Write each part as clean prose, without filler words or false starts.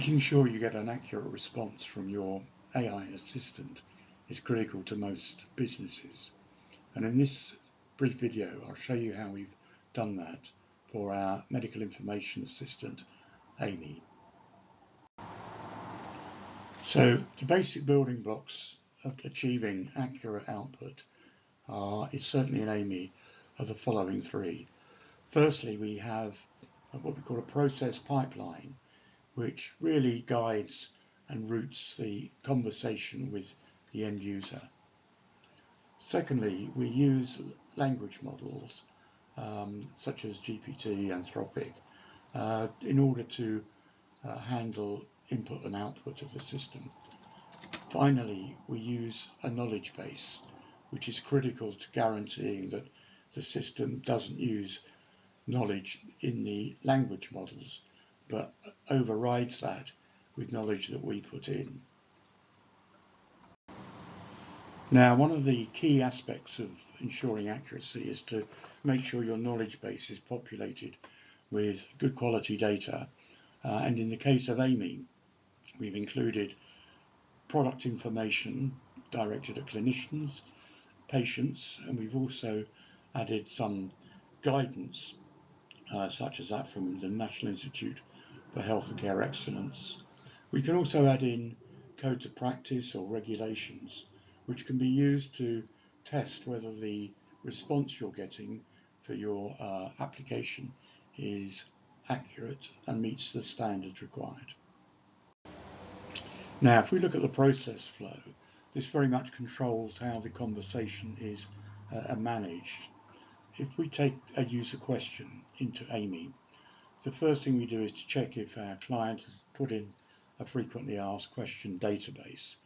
Making sure you get an accurate response from your AI assistant is critical to most businesses. And in this brief video, I'll show you how we've done that for our medical information assistant, Aimi. So the basic building blocks of achieving accurate output is certainly in Aimi are the following three. Firstly, we have what we call a process pipeline, which really guides and routes the conversation with the end user. Secondly, we use language models such as GPT, Anthropic, in order to handle input and output of the system. Finally, we use a knowledge base, which is critical to guaranteeing that the system doesn't use knowledge in the language models, but overrides that with knowledge that we put in. Now, one of the key aspects of ensuring accuracy is to make sure your knowledge base is populated with good quality data. And in the case of Aimi, we've included product information directed at clinicians, patients, and we've also added some guidance such as that from the National Institute for Health and Care Excellence. We can also add in codes of practice or regulations, which can be used to test whether the response you're getting for your application is accurate and meets the standards required. Now, if we look at the process flow, this very much controls how the conversation is managed. If we take a user question into Aimi, the first thing we do is to check if our client has put in a frequently asked question database.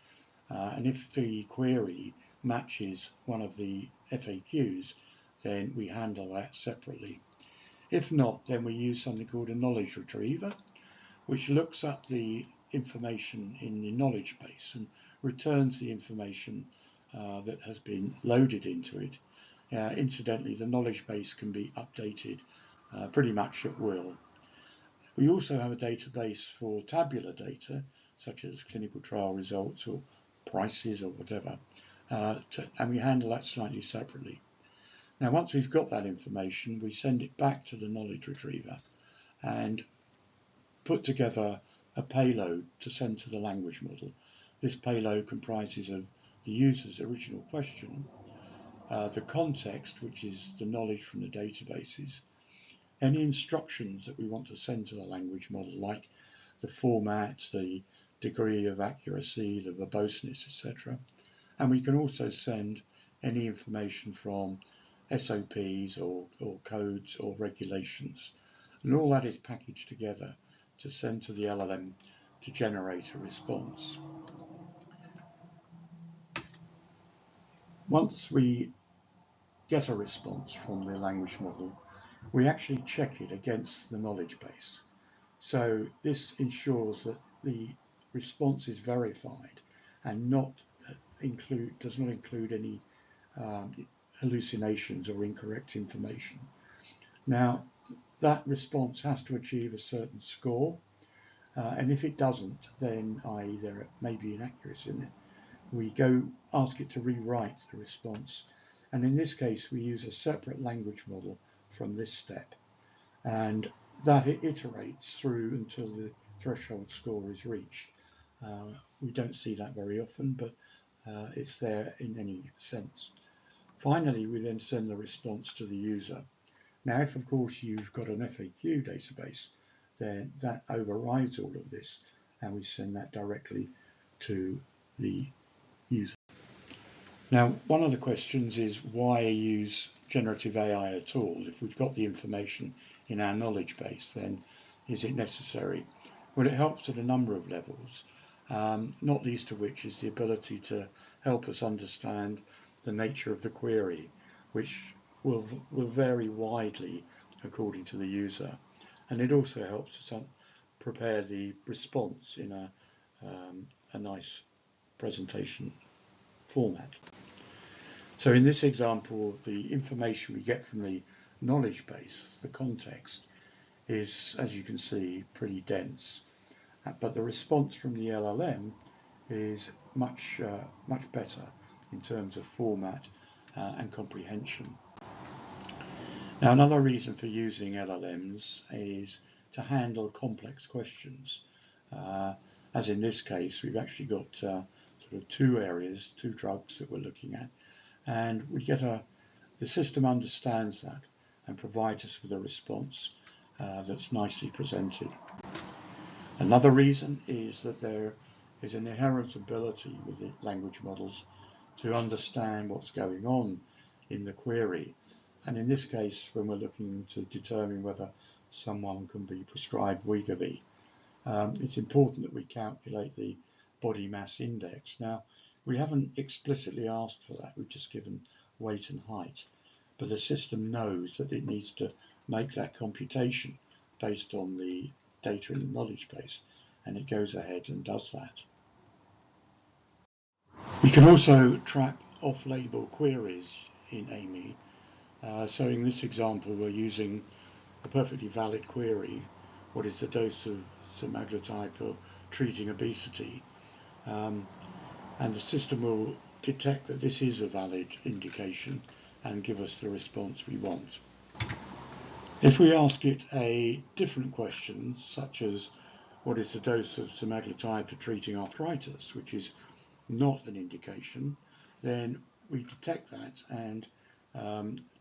And if the query matches one of the FAQs, then we handle that separately. If not, then we use something called a knowledge retriever, which looks up the information in the knowledge base and returns the information that has been loaded into it. Incidentally, the knowledge base can be updated pretty much at will. We also have a database for tabular data, such as clinical trial results or prices or whatever, and we handle that slightly separately. Now, once we've got that information, we send it back to the knowledge retriever and put together a payload to send to the language model. This payload comprises of the user's original question, the context, which is the knowledge from the databases, any instructions that we want to send to the language model, like the format, the degree of accuracy, the verboseness, etc. And we can also send any information from SOPs or codes or regulations. And all that is packaged together to send to the LLM to generate a response. Once we get a response from the language model, we actually check it against the knowledge base. So this ensures that the response is verified and does not include any hallucinations or incorrect information. Now, that response has to achieve a certain score, and if it doesn't, then i.e. there may be inaccuracy in it, we go ask it to rewrite the response. And in this case, we use a separate language model from this step, and that it iterates through until the threshold score is reached. We don't see that very often, but it's there in any sense. Finally, we then send the response to the user. Now, if of course you've got an FAQ database, then that overrides all of this, and we send that directly to the user. Now, one of the questions is why use generative AI at all? If we've got the information in our knowledge base, then is it necessary? Well, it helps at a number of levels, not least of which is the ability to help us understand the nature of the query, which will vary widely according to the user. And it also helps us prepare the response in a nice presentation format. So in this example, the information we get from the knowledge base, the context, is, as you can see, pretty dense. but the response from the LLM is much better in terms of format and comprehension. Now, another reason for using LLMs is to handle complex questions. As in this case, we've actually got sort of two areas, two drugs that we're looking at, and we get the system understands that and provides us with a response that's nicely presented. Another reason is that there is an inherent ability with the language models to understand what's going on in the query. And in this case, when we're looking to determine whether someone can be prescribed Wegovy, it's important that we calculate the body mass index. Now, we haven't explicitly asked for that, we've just given weight and height, but the system knows that it needs to make that computation based on the data in the knowledge base, and it goes ahead and does that. We can also trap off-label queries in Aimi. So in this example, we're using a perfectly valid query: what is the dose of semaglutide for treating obesity? And the system will detect that this is a valid indication and give us the response we want. If we ask it a different question, such as what is the dose of semaglutide for treating arthritis, which is not an indication, then we detect that, and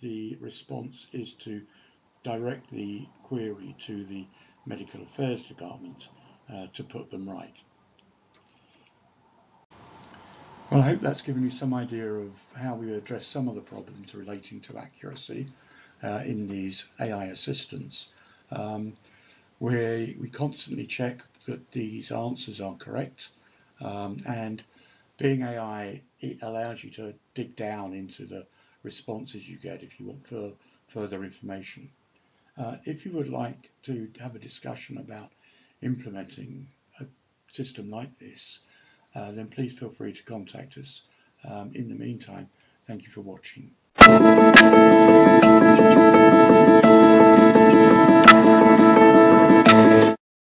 the response is to direct the query to the medical affairs department to put them right. Well, I hope that's given you some idea of how we address some of the problems relating to accuracy in these AI assistants, where we constantly check that these answers are correct, and being AI, it allows you to dig down into the responses you get if you want further information. If you would like to have a discussion about implementing a system like this, then please feel free to contact us. In the meantime, thank you for watching.